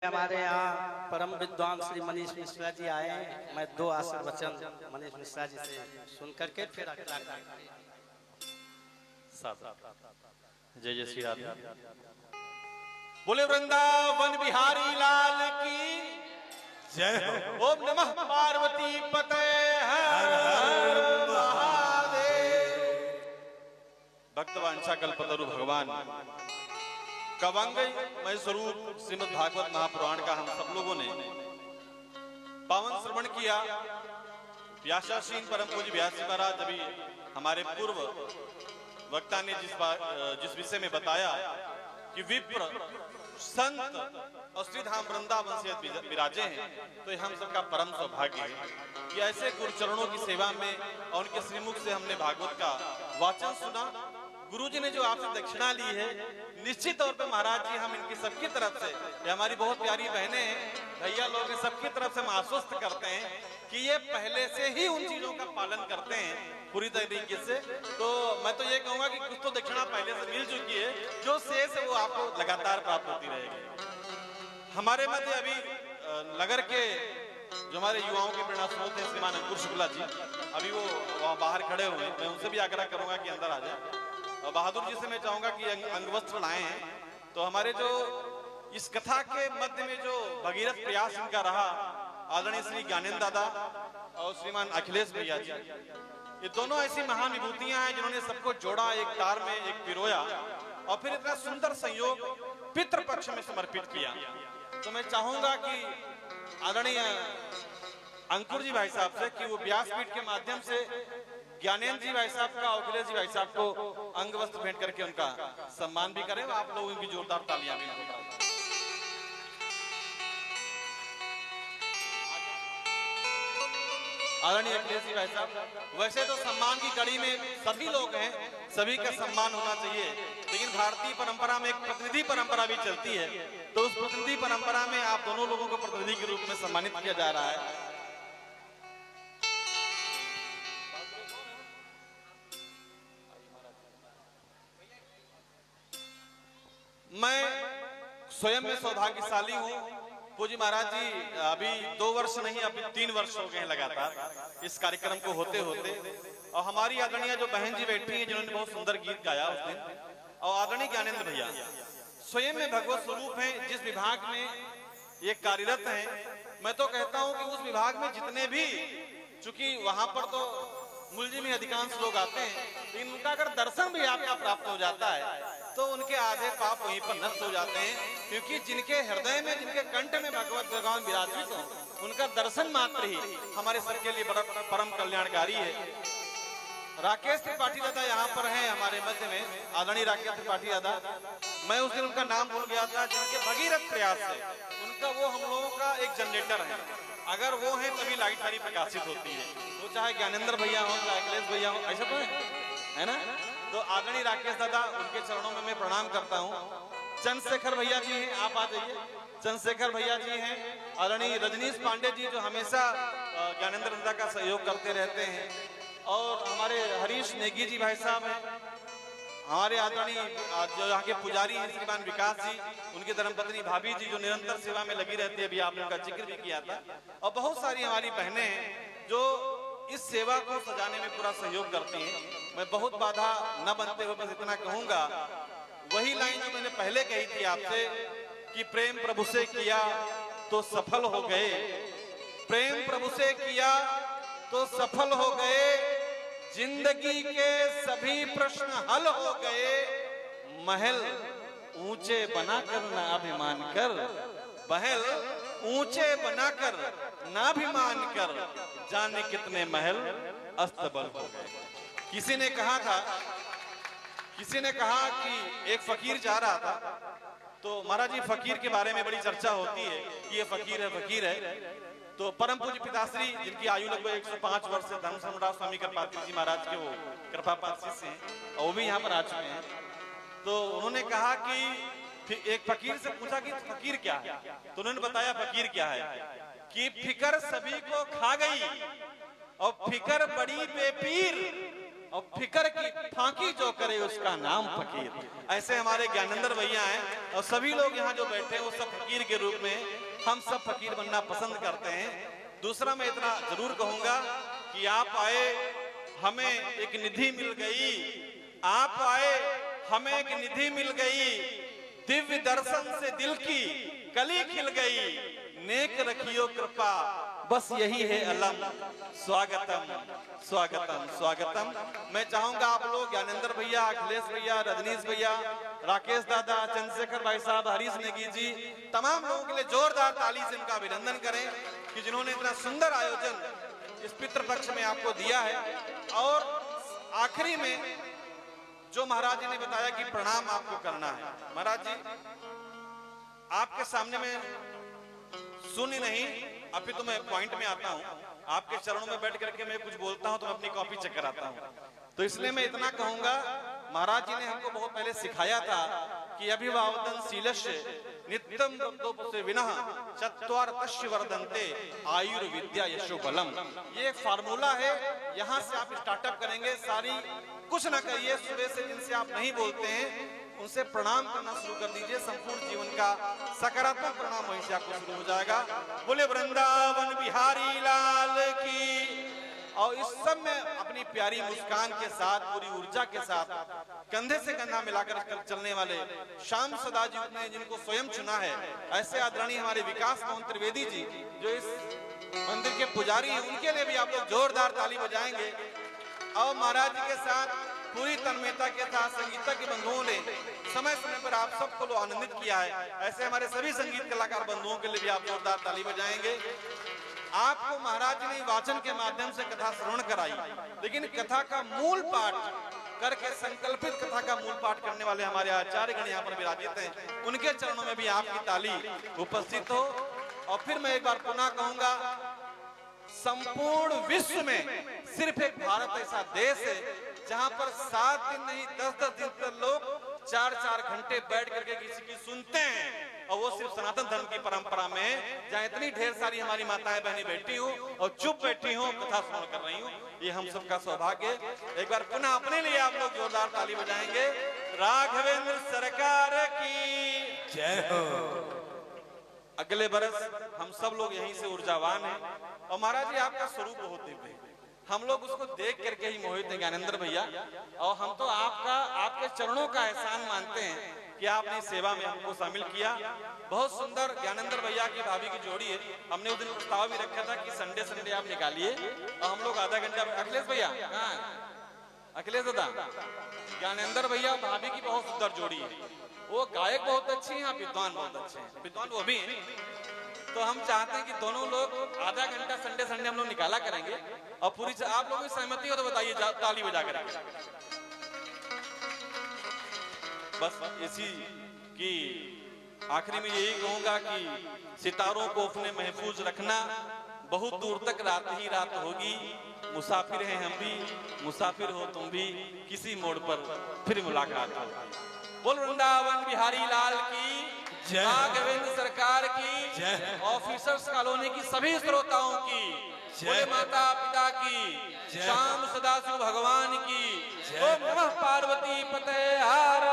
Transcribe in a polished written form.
हमारे यहाँ परम विद्वान श्री मनीष मिश्रा जी आए हैं। मैं दो आशीर्वचन मनीष मिश्रा जी से सुन करके फिर अगला जय जय श्री राधे। बोले वृंदावन बिहारी लाल की जय हो। ओम नमः पार्वती पते हर हर महादेव। भक्तवांछा कल्पतरु भगवान कवंग मय स्वरूप श्रीमद् भागवत महापुराण का हम सब लोगों ने पावन श्रवण किया। व्यासासीन परम पूज्य व्यास जी महाराज अभी हमारे पूर्व वक्ता ने जिस विषय में बताया कि विप्र संत और श्रीधाम वृंदावन से विराजे हैं, तो हम सबका परम सौभाग्य है कि ऐसे गुरुचरणों की सेवा में और उनके श्रीमुख से हमने भागवत का वाचन सुना। गुरुजी ने जो आपसे दक्षिणा ली है, निश्चित तौर पे महाराज जी हम इनकी सबकी तरफ से, ये हमारी बहुत प्यारी बहनें हैं, भैया लोग सबकी तरफ से हम आश्वस्त करते हैं कि ये पहले से ही उन चीजों का पालन करते हैं पूरी तरीके से। तो मैं तो ये कहूंगा कि कुछ तो दक्षिणा पहले से मिल चुकी है, जो शेष है वो आपको लगातार प्राप्त होती रहेगी। हमारे मध्य अभी नगर के जो हमारे युवाओं के प्रेरणा स्रोत हैं श्रीमान अंकुर शुक्ला जी, अभी वो वहाँ बाहर खड़े हुए हैं। मैं उनसे भी आग्रह करूंगा कि अंदर आ जाए। बहादुर जी से मैं चाहूंगा कि अंगवस्त्र लाए हैं। तो हमारे जो इस कथा के मध्य में जो भगीरथ प्रयास इनका रहा, आदरणीय श्री ज्ञानेंद्र दादा और श्रीमान अखिलेश भैया जी, ये दोनों ऐसी महान विभूतियां हैं जिन्होंने सबको जोड़ा, एक तार में एक पिरोया और फिर इतना सुंदर संयोग पितृपक्ष में समर्पित किया। तो मैं चाहूंगा कि आदरणीय अंकुर जी भाई साहब से कि वो व्यासपीठ के माध्यम से ज्ञानेंद्र जी भाई साहब का, अखिलेश जी भाई साहब को अंग वस्त्र भेंट करके उनका सम्मान भी करें। आप लोगों की जोरदार तालियां भी आदरणीय अखिलेश जी भाई साहब। वैसे तो सम्मान की कड़ी में सभी लोग हैं, सभी का सम्मान होना चाहिए, लेकिन भारतीय परंपरा में एक प्रतिनिधि परंपरा भी चलती है। तो उस प्रतिनिधि परंपरा में आप दोनों लोगों को प्रतिनिधि के रूप में सम्मानित किया जा रहा है। मैं स्वयं में सौभाग्यशाली हूँ। पूज्य महाराज जी अभी 2 वर्ष नहीं, अभी 3 वर्ष हो गए हैं लगातार इस कार्यक्रम को होते होते। और हमारी आदरणीय जो बहन जी बैठी हैं जिन्होंने बहुत सुंदर गीत गाया उस दिन, और आदरणीय ज्ञानेंद्र भैया स्वयं में भगवत स्वरूप हैं। जिस विभाग में ये कार्यरत हैं, मैं तो कहता हूँ कि उस विभाग में जितने भी, चूंकि वहां पर तो मुलजी में अधिकांश लोग आते हैं, लेकिन उनका अगर दर्शन भी आपको प्राप्त हो जाता है तो उनके आधे पाप वहीं पर नष्ट हो जाते हैं, क्योंकि जिनके हृदय में, जिनके कंठ में भगवत भगवान विराजित हो, उनका दर्शन मात्र ही हमारे सबके लिए बड़ा परम कल्याणकारी है। राकेश त्रिपाठी दादा यहाँ पर हैं हमारे मध्य में, आदरणीय राकेश त्रिपाठी दादा। मैं उस दिन उनका नाम भूल गया था, जिनके भगीरथ प्रयास है उनका, वो हम लोगों का एक जनरेटर है। अगर वो है तभी लाइट सारी प्रकाशित होती है, वो चाहे ज्ञानेंद्र भैया हो, चाहे अखिलेश भैया हो, ऐसा तो है ना। तो आदरणीय राकेश दादा, उनके चरणों में मैं प्रणाम करता हूँ। चंद्रशेखर भैया जी हैं, आप आ जाइए। चंद्रशेखर भैया जी हैं। आदरणीय रजनीश पांडे जी जो हमेशा ज्ञानेंद्र दादा का सहयोग करते रहते हैं। और हमारे हरीश नेगी जी भाई साहब हैं। हमारे आदरणीय जो यहाँ के पुजारी हैं श्रीमान विकास जी, उनकी धर्मपत्नी भाभी जी जो निरंतर सेवा में लगी रहती है, अभी आपने उनका जिक्र भी किया था। और बहुत सारी हमारी बहनें हैं जो इस सेवा को सजाने में पूरा सहयोग करती हैं। मैं बहुत बाधा न बनते हुए बस इतना कहूंगा, वही लाइन जो मैंने पहले कही थी आपसे कि प्रेम प्रभु से किया तो सफल हो गए, प्रेम प्रभु से किया तो सफल हो गए, जिंदगी के सभी प्रश्न हल हो गए, महल ऊंचे बनाकर ना अभिमान कर, महल ऊंचे बनाकर ना अभिमान कर, जाने कितने महल अस्तबल हो गए। किसी ने कहा कि एक फकीर जा रहा था, तो महाराज जी फकीर के बारे में बड़ी चर्चा होती है कि ये फकीर है, फकीर है। तो परम पूज्य पिताश्री जिनकी आयु लगभग 105 वर्ष से धर्म सम्राट स्वामी कृपापाल जी महाराज के वो कृपापाल शिष्य हैं, और वो भी यहाँ पर आ चुके हैं। तो उन्होंने कहा कि एक फकीर से पूछा कि फकीर क्या है, तो उन्होंने बताया फकीर क्या है कि फिकर सभी को खा गई और फिकर बड़ी बेपीर, और फिकर की फांकी जो करे उसका नाम फकीर। ऐसे हमारे ज्ञानेंद्र भैया हैं और सभी लोग यहाँ जो बैठे हैं वो सब फकीर के रूप में, हम सब फकीर बनना पसंद करते हैं। दूसरा मैं इतना जरूर कहूंगा कि आप आए, हमें एक निधि मिल गई, आप आए हमें एक निधि मिल गई, दिव्य दर्शन से दिल की कली खिल गई, नेक रखियो कृपा बस यही है अलम, स्वागतम स्वागतम स्वागतम। मैं चाहूंगा आप लोग ज्ञानेंद्र भैया, अखिलेश भैया, रजनीश भैया, राकेश दादा, चंद्रशेखर भाई साहब, हरीश नेगी जी, तमाम लोगों के लिए जोरदार ताली से इनका अभिनंदन करें कि जिन्होंने इतना सुंदर आयोजन इस पितृपक्ष में आपको दिया है। और आखिरी में जो महाराज जी ने बताया कि प्रणाम आपको करना है, महाराज जी आपके सामने में सुन ही नहीं, अभी तो मैं पॉइंट में आता हूँ, आपके चरणों में बैठ करके मैं कुछ बोलता हूँ तो मैं अपनी कॉपी चेक कराता हूँ। तो इसलिए मैं इतना कहूंगा, महाराज जी ने हमको बहुत पहले सिखाया था कि अभिवादन शीलस्य नित्यम से विनः चत्वार तस्य वर्धन्ते आयुर्विद्या यशो बलम। ये एक फार्मूला है, यहाँ से आप स्टार्टअप करेंगे, सारी कुछ ना करिए, सुबह से जिनसे आप नहीं बोलते हैं उनसे प्रणाम करना शुरू कर दीजिए, संपूर्ण जीवन का सकारात्मक परिणाम वहीं से आपको शुरू हो जाएगा। बोले वृंदावन बिहारी लाल की। और इस सब में अपनी प्यारी मुस्कान के साथ, पूरी ऊर्जा के साथ, कंधे से कंधा मिलाकर चलने वाले श्याम सदा जी ने जिनको स्वयं चुना है, ऐसे आदरणीय हमारे विकास मोहन त्रिवेदी जी जो इस मंदिर के पुजारी हैं, उनके लिए भी आप लोग जोरदार ताली बजाएंगे। और महाराज जी के साथ पूरी तन्मयता के साथ संगीतज्ञ बंधुओं ने समय समय पर आप सबको आनंदित किया है, ऐसे हमारे सभी संगीत कलाकार बंधुओं के लिए भी आप जोरदार ताली बजाएंगे। आपको महाराज जी ने वाचन के माध्यम से कथा श्रवण कराई, लेकिन कथा का मूल पाठ करके, संकल्पित कथा का मूल पाठ करने वाले हमारे आचार्य गण यहाँ पर विराजित हैं, उनके चरणों में भी आपकी ताली उपस्थित हो। और फिर मैं एक बार पुनः कहूंगा, संपूर्ण विश्व में सिर्फ एक भारत ऐसा देश है जहां पर 7 दिन नहीं 10-10 दिन तक लोग 4-4 घंटे बैठ करके किसी की सुनते हैं, और वो सिर्फ सनातन धर्म की परंपरा में, जहाँ इतनी ढेर सारी हमारी माताएं बहनें बैठी हूँ और चुप बैठी हूँ, कथा श्रवण कर रही हूँ, ये हम सबका सौभाग्य। एक बार पुनः अपने लिए आप लोग जोरदार ताली बजाएंगे। राघवेंद्र सरकार की जय हो। अगले बरस हम सब लोग यहीं से ऊर्जावान हैं। और महाराज जी आपका स्वरूप बहुत दिव्य है, हम लोग उसको देख करके ही मोहित हैं ज्ञानेंद्र भैया, और हम तो आपके चरणों का एहसान मानते हैं कि आपने सेवा में हमको शामिल किया। बहुत सुंदर ज्ञानेंद्र भैया की भाभी की जोड़ी है, हमने उस दिन प्रस्ताव भी रखा था कि संडे आप निकालिए और हम लोग आधा घंटा। अखिलेश भैया, अखिलेश दादा, ज्ञानेंद्र भैया भाभी की बहुत सुंदर जोड़ी है, वो गायक बहुत अच्छे हैं, विद्वान बहुत अच्छे हैं, विद्वान वो भी हैं। तो हम चाहते हैं कि दोनों लोग आधा घंटा संडे हम लोग निकाला करेंगे, और पूरी आप लोगों की सहमति हो तो बताइए, ताली बजा कर। बस इसी की आखिरी में यही कहूंगा कि सितारों को अपने महफूज रखना, बहुत दूर तक रात ही रात होगी, मुसाफिर हैं हम भी, मुसाफिर हो तुम भी, किसी मोड़ पर फिर मुलाकात होगी। बोल वृंदावन बिहारी लाल की जय, राघवेंद्र सरकार की जय, ऑफिसर्स कॉलोनी की सभी श्रोताओं की जय, माता पिता की, श्याम सदाशिव भगवान की, ओम नमः पार्वती पते हर